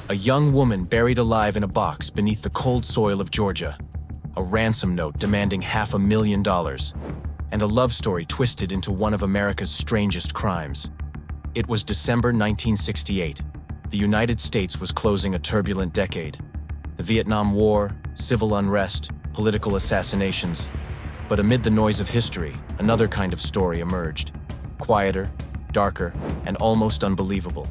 A young woman buried alive in a box beneath the cold soil of Georgia. A ransom note demanding $500,000. And a love story twisted into one of America's strangest crimes. It was December 1968. The United States was closing a turbulent decade. The Vietnam War, civil unrest, political assassinations. But amid the noise of history, another kind of story emerged. Quieter, darker, and almost unbelievable.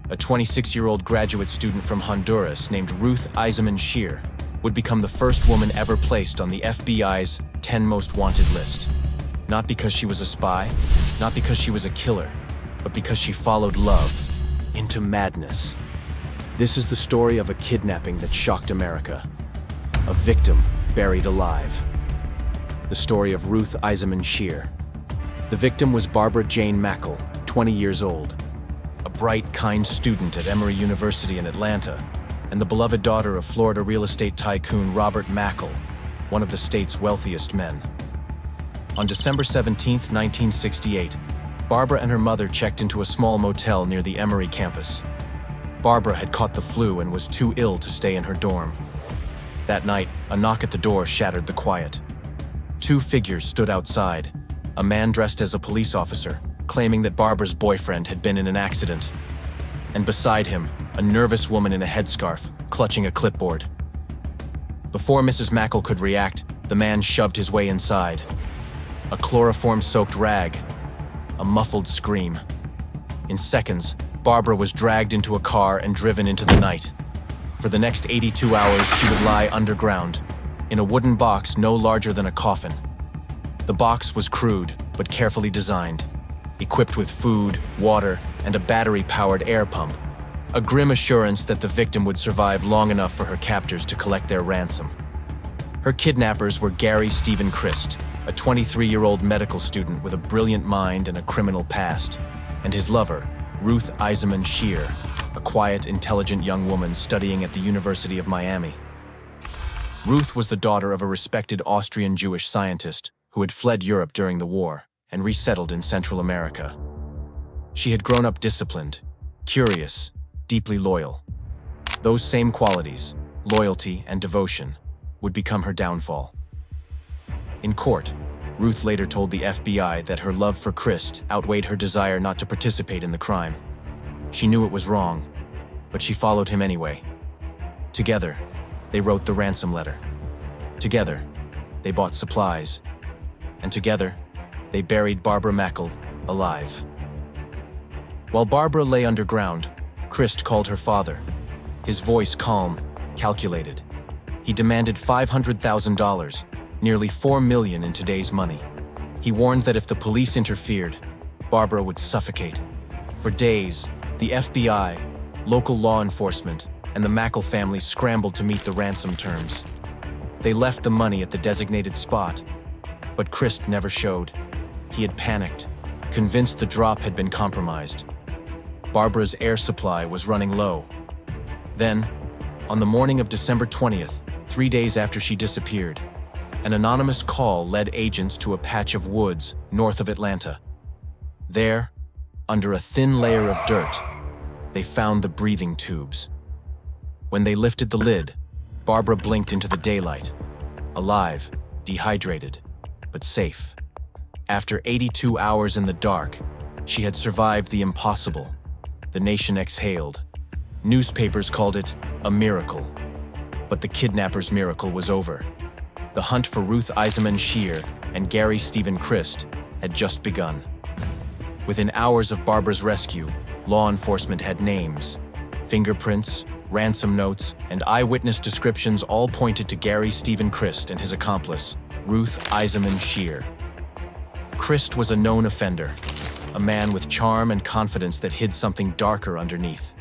A 26-year-old graduate student from Honduras named Ruth Eisemann-Schier would become the first woman ever placed on the FBI's 10 most wanted list. Not because she was a spy, not because she was a killer, but because she followed love into madness. This is the story of a kidnapping that shocked America. A victim buried alive. The story of Ruth Eisemann-Schier. The victim was Barbara Jane Mackle, 20 years old. A bright, kind student at Emory University in Atlanta, and the beloved daughter of Florida real estate tycoon Robert Mackle, one of the state's wealthiest men. On December 17, 1968, Barbara and her mother checked into a small motel near the Emory campus. Barbara had caught the flu and was too ill to stay in her dorm. That night, a knock at the door shattered the quiet. Two figures stood outside, a man dressed as a police officer, claiming that Barbara's boyfriend had been in an accident. And beside him, a nervous woman in a headscarf, clutching a clipboard. Before Mrs. Mackle could react, the man shoved his way inside. A chloroform-soaked rag, a muffled scream. In seconds, Barbara was dragged into a car and driven into the night. For the next 82 hours, she would lie underground, in a wooden box no larger than a coffin. The box was crude, but carefully designed, equipped with food, water, and a battery-powered air pump, a grim assurance that the victim would survive long enough for her captors to collect their ransom. Her kidnappers were Gary Stephen Christ, a 23-year-old medical student with a brilliant mind and a criminal past, and his lover, Ruth Eisemann-Schier, a quiet, intelligent young woman studying at the University of Miami. Ruth was the daughter of a respected Austrian Jewish scientist who had fled Europe during the war and resettled in Central America. She had grown up disciplined, curious, deeply loyal. Those same qualities, loyalty and devotion, would become her downfall. In court, Ruth later told the FBI that her love for Christ outweighed her desire not to participate in the crime. She knew it was wrong, but she followed him anyway. Together, they wrote the ransom letter. Together, they bought supplies. And together, they buried Barbara Mackle alive. While Barbara lay underground, Christ called her father. His voice calm, calculated. He demanded $500,000, nearly $4 million in today's money. He warned that if the police interfered, Barbara would suffocate. For days, the FBI, local law enforcement, and the Mackle family scrambled to meet the ransom terms. They left the money at the designated spot, but Christ never showed. He had panicked, convinced the drop had been compromised. Barbara's air supply was running low. Then, on the morning of December 20th, 3 days after she disappeared, an anonymous call led agents to a patch of woods north of Atlanta. There, under a thin layer of dirt, they found the breathing tubes. When they lifted the lid, Barbara blinked into the daylight, alive, dehydrated, but safe. After 82 hours in the dark, she had survived the impossible. The nation exhaled. Newspapers called it a miracle. But the kidnapper's miracle was over. The hunt for Ruth Eisemann-Schier and Gary Stephen Christ had just begun. Within hours of Barbara's rescue, law enforcement had names. Fingerprints, ransom notes, and eyewitness descriptions all pointed to Gary Stephen Christ and his accomplice, Ruth Eisemann-Schier. Christ was a known offender, a man with charm and confidence that hid something darker underneath.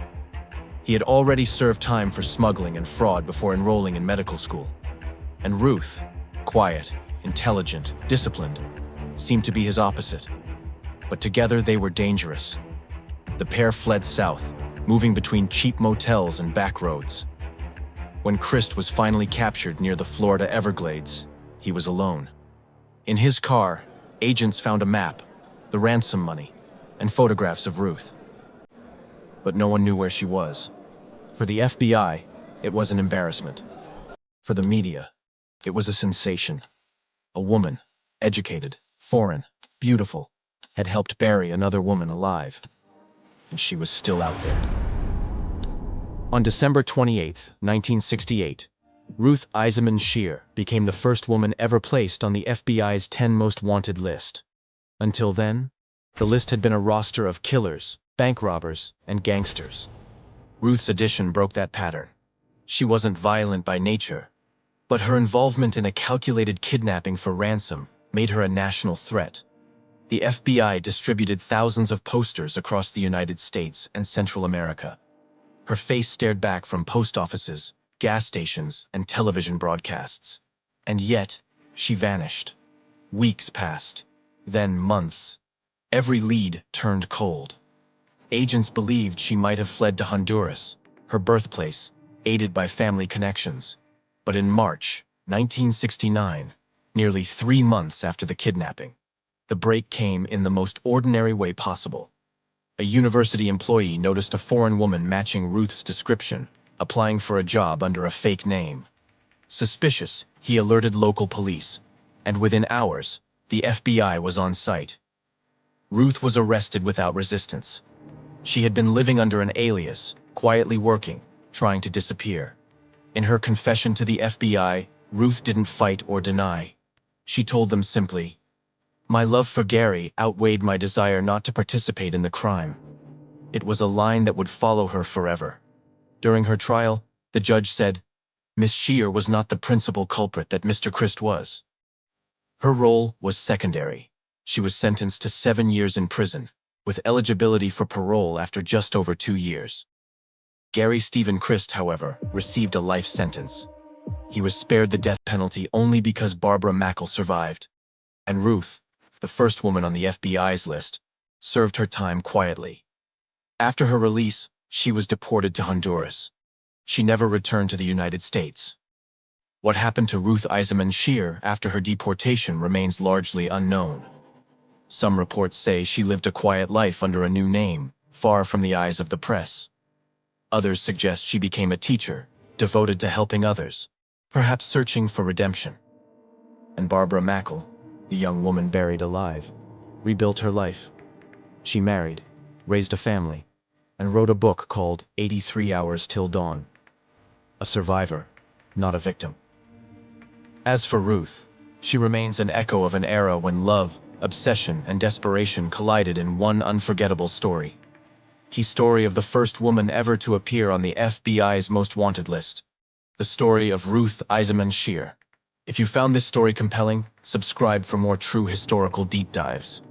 He had already served time for smuggling and fraud before enrolling in medical school. And Ruth, quiet, intelligent, disciplined, seemed to be his opposite. But together they were dangerous. The pair fled south, moving between cheap motels and back roads. When Christ was finally captured near the Florida Everglades, he was alone. In his car, agents found a map, the ransom money, and photographs of Ruth. But no one knew where she was. For the FBI, it was an embarrassment. For the media, it was a sensation. A woman, educated, foreign, beautiful, had helped bury another woman alive. And she was still out there. On December 28, 1968, Ruth Eisemann-Schier became the first woman ever placed on the FBI's 10 most wanted list. Until then, the list had been a roster of killers, bank robbers, and gangsters. Ruth's addition broke that pattern. She wasn't violent by nature, but her involvement in a calculated kidnapping for ransom made her a national threat. The FBI distributed thousands of posters across the United States and Central America. Her face stared back from post offices, gas stations, and television broadcasts. And yet, she vanished. Weeks passed, then months. Every lead turned cold. Agents believed she might have fled to Honduras, her birthplace, aided by family connections. But in March 1969, nearly 3 months after the kidnapping, the break came in the most ordinary way possible. A university employee noticed a foreign woman matching Ruth's description, applying for a job under a fake name. Suspicious, he alerted local police, and within hours, the FBI was on site. Ruth was arrested without resistance. She had been living under an alias, quietly working, trying to disappear. In her confession to the FBI, Ruth didn't fight or deny. She told them simply, "My love for Gary outweighed my desire not to participate in the crime." It was a line that would follow her forever. During her trial, the judge said, "Miss Schier was not the principal culprit that Mr. Christ was." Her role was secondary. She was sentenced to 7 years in prison, with eligibility for parole after just over 2 years. Gary Stephen Christ, however, received a life sentence. He was spared the death penalty only because Barbara Mackle survived. And Ruth, the first woman on the FBI's list, served her time quietly. After her release, she was deported to Honduras. She never returned to the United States. What happened to Ruth Eisemann-Schier after her deportation remains largely unknown. Some reports say she lived a quiet life under a new name, far from the eyes of the press. Others suggest she became a teacher, devoted to helping others, perhaps searching for redemption. And Barbara Mackle, the young woman buried alive, rebuilt her life. She married, raised a family, and wrote a book called 83 Hours Till Dawn. A survivor, not a victim. As for Ruth, she remains an echo of an era when love, obsession, and desperation collided in one unforgettable story. The story of the first woman ever to appear on the FBI's most wanted list. The story of Ruth Eisemann-Schier. If you found this story compelling, subscribe for more true historical deep dives.